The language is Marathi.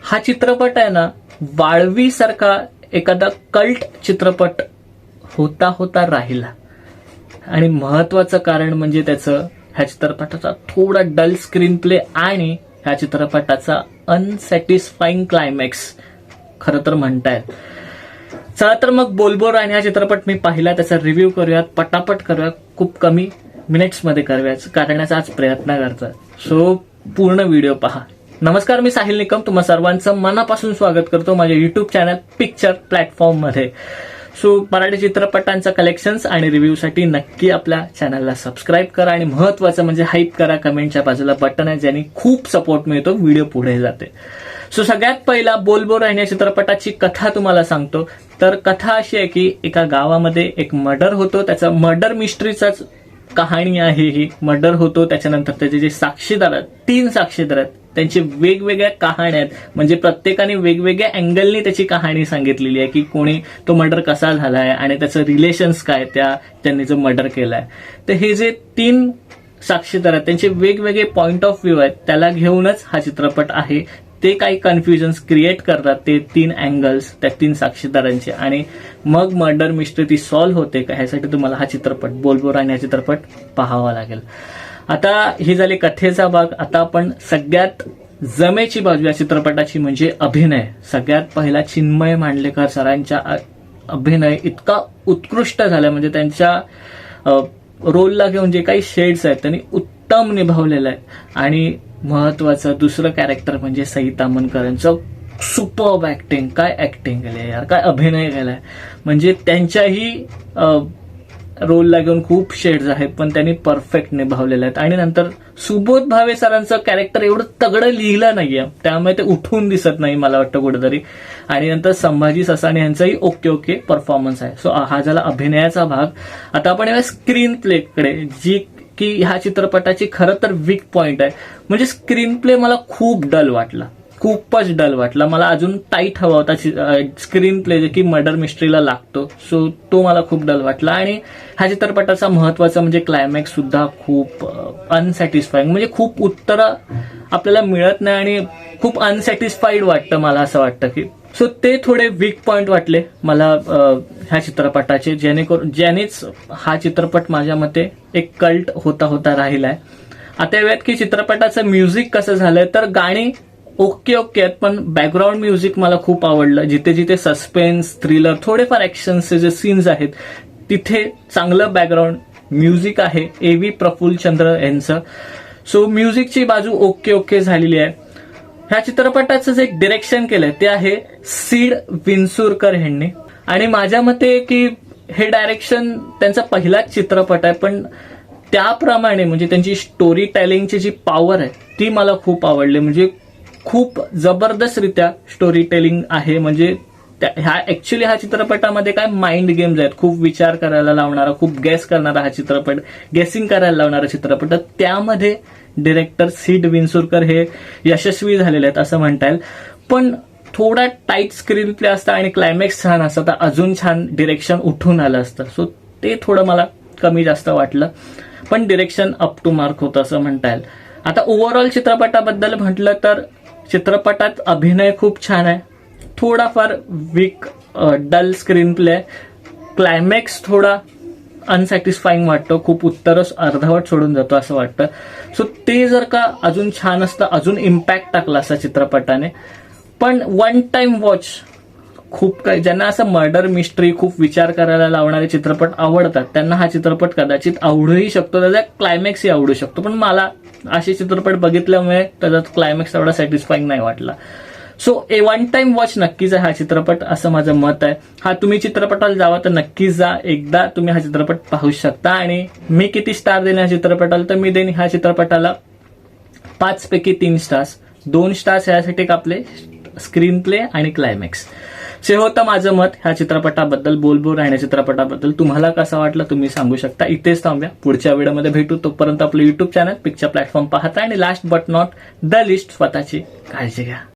हा चित्रपट आहे ना, वाळवीसारखा एखादा कल्ट चित्रपट होता होता राहिला. आणि महत्वाचं कारण म्हणजे ह्या चित्रपटाचा थोडा डल स्क्रीन प्ले आणि ह्या चित्रपटाचा अनसॅटिस्फाईंग क्लायमॅक्स खरं तर म्हणतायत. चला तर मग बोलबो राणी हा चित्रपट मी पाहिला, त्याचा रिव्ह्यू करूयात, पटापट करूयात, खूप कमी मिनिट्समध्ये करण्याचा आज प्रयत्न करतोय. सो पूर्ण व्हिडिओ पहा. नमस्कार, मी साहिल निकम तुम्हा सर्वांचं मनापासून स्वागत करतो माझ्या युट्यूब चॅनल पिक्चर प्लॅटफॉर्म मध्ये. सो मराठी चित्रपटांचा कलेक्शन्स आणि रिव्ह्यूसाठी नक्की आपल्या चॅनलला सबस्क्राईब करा आणि महत्वाचं म्हणजे हाईप करा. कमेंटच्या बाजूला बटन आहे ज्याने खूप सपोर्ट मिळतो, व्हिडिओ पुढे जाते. सो सगळ्यात पहिला बोलबो राणी या चित्रपटाची कथा तुम्हाला सांगतो. तर कथा अशी आहे की एका गावामध्ये एक मर्डर होतो, त्याचा मर्डर मिस्ट्रीचाच कहाणी आहे ही. मर्डर होतो, त्याच्यानंतर त्याचे जे साक्षीदार आहेत, 3 साक्षीदार आहेत, त्यांची वेगवेगळ्या कहाण्या आहेत. म्हणजे प्रत्येकाने वेगवेगळ्या अँगलनी त्याची कहाणी सांगितलेली आहे की कोणी तो मर्डर कसा झालाय आणि त्याचं रिलेशन्स काय त्यांनी जो मर्डर केलाय. तर हे जे 3 साक्षीदार आहेत त्यांचे वेगवेगळे पॉइंट ऑफ व्ह्यू आहेत, त्याला घेऊनच हा चित्रपट आहे. ते काही कन्फ्युजन्स क्रिएट करतात ते 3 अँगल्स त्या 3 साक्षीदारांचे, आणि मग मर्डर मिस्ट्री ती सॉल्व्ह होते का, ह्यासाठी तुम्हाला हा चित्रपट बोलबो राणी हा चित्रपट पाहावा लागेल. आता ही झाली कथेचा भाग. आता आपण सगळ्यात जमेची बाजू या चित्रपटाची म्हणजे अभिनय. सगळ्यात पहिला चिन्मय मांडलेकर सरांचा अभिनय इतका उत्कृष्ट झाला, म्हणजे त्यांच्या रोलला घेऊन जे काही शेड्स आहेत त्यांनी उत्तम निभावलेलं आहे. आणि महत्वाचं दुसरं कॅरेक्टर म्हणजे सई ताम्हणकर यांचं सुपर्ब ऍक्टिंग. काय ऍक्टिंग केली यार, काय अभिनय केलाय. म्हणजे त्यांच्याही रोलला घेऊन खूप शेड्स आहेत पण त्यांनी परफेक्ट निभावलेले आहेत. आणि नंतर सुबोध भावे सरांचं कॅरेक्टर एवढं तगडं लिहिलं नाहीये, त्यामुळे ते उठून दिसत नाही मला वाटतं कुठेतरी. आणि नंतर संभाजी ससाणे यांचाही ओके परफॉर्मन्स आहे. सो हा झाला अभिनयाचा भाग. आता आपण या स्क्रीन प्लेकडे, जी की ह्या चित्रपटाची खरं तर वीक पॉइंट आहे. म्हणजे स्क्रीन प्ले मला खूप डल वाटला, खूपच डल वाटला. मला अजून टाईट हवा होता स्क्रीन प्ले जे की मर्डर मिस्ट्रीला लागतो. सो तो मला खूप डल वाटला. आणि ह्या चित्रपटाचा महत्वाचा म्हणजे क्लायमॅक्स सुद्धा खूप अनसॅटिस्फाईंग, म्हणजे खूप उत्तरं आपल्याला मिळत नाही आणि खूप अनसॅटिस्फाईड वाटतं मला, असं वाटतं की. सो ते थोडे वीक पॉइंट वाटले मला ह्या चित्रपटाचे, ज्यानेच हा चित्रपट माझ्या मते एक कल्ट होता होता राहिलाय. आता यात की चित्रपटाचं म्युझिक कसं झालंय, तर गाणी ओके आहेत पण बॅकग्राऊंड म्युझिक मला खूप आवडलं. जिथे जिथे सस्पेन्स, थ्रिलर, थोडेफार ऍक्शनचे जे सीन्स आहेत तिथे चांगलं बॅकग्राऊंड म्युझिक आहे A.V. प्रफुल्लचंद्र यांचं. सो म्युझिकची बाजू ओके झालेली आहे. ह्या चित्रपटाचं जे डिरेक्शन केलंय ते आहे सीड विंचुरकर यांनी. आणि माझ्या मते की हे डायरेक्शन त्यांचा पहिलाच चित्रपट आहे, पण त्याप्रमाणे म्हणजे त्यांची स्टोरी टेलिंगची जी पॉवर आहे ती मला खूप आवडली. म्हणजे खूप जबरदस्तरित्या स्टोरी टेलिंग आहे. म्हणजे ह्या चित्रपटामध्ये काय माइंड गेम्स आहेत, खूप विचार करायला लावणारा, खूप गेस करणारा हा चित्रपट, गेसिंग करायला लावणारा चित्रपट. त्यामध्ये डिरेक्टर सीड विंचुरकर हे यशस्वी झालेले आहेत असं म्हणता येईल. पण थोडा टाईट स्क्रीन प्ले असता आणि क्लायमॅक्स छान असता तर अजून छान डिरेक्शन उठून आलं असतं. सो ते थोडं मला कमी जास्त वाटलं, पण डिरेक्शन अप टू मार्क होतं असं म्हणता येईल. आता ओव्हरऑल चित्रपटाबद्दल म्हटलं तर चित्रपटात अभिनय खूप छान आहे, थोडाफार weak dull screenplay, climax थोडा अनसॅटिस्फाईंग वाटतो, खूप उत्तरच अर्धवट सोडून जातो असं वाटतं. सो ते जर का अजून छान असतं, अजून इम्पॅक्ट टाकला असता चित्रपटाने. पण वन टाइम वॉच खूप काही, ज्यांना असं मर्डर मिस्ट्री, खूप विचार करायला लावणारे चित्रपट आवडतात त्यांना हा चित्रपट कदाचित आवडूही शकतो, त्याचा क्लायमॅक्सही आवडू शकतो. पण मला असे चित्रपट बघितल्यामुळे त्याचा क्लायमॅक्स एवढा सॅटिस्फाईंग नाही वाटला. सो वन टाइम वॉच नक्कीच आहे हा चित्रपट, असं माझं मत आहे. हा तुम्ही चित्रपटाला जावा तर नक्कीच जा, एकदा तुम्ही हा चित्रपट पाहू शकता. आणि मी किती स्टार देईन ह्या चित्रपटाला, तर मी देईन ह्या चित्रपटाला 5 पैकी 3 स्टार्स. 2 स्टार्स यासाठी आपले स्क्रीन प्ले आणि क्लायमॅक्स. हे होतं माझं मत ह्या चित्रपटाबद्दल, बोलबो राणी चित्रपटाबद्दल. तुम्हाला कसं वाटलं तुम्ही सांगू शकता. इथेच थांबूया, पुढच्या व्हिडिओमध्ये भेटू. तोपर्यंत आपलं युट्यूब चॅनल पिक्चर प्लॅटफॉर्म पाहता आणि last but not the list स्वतःची काळजी घ्या.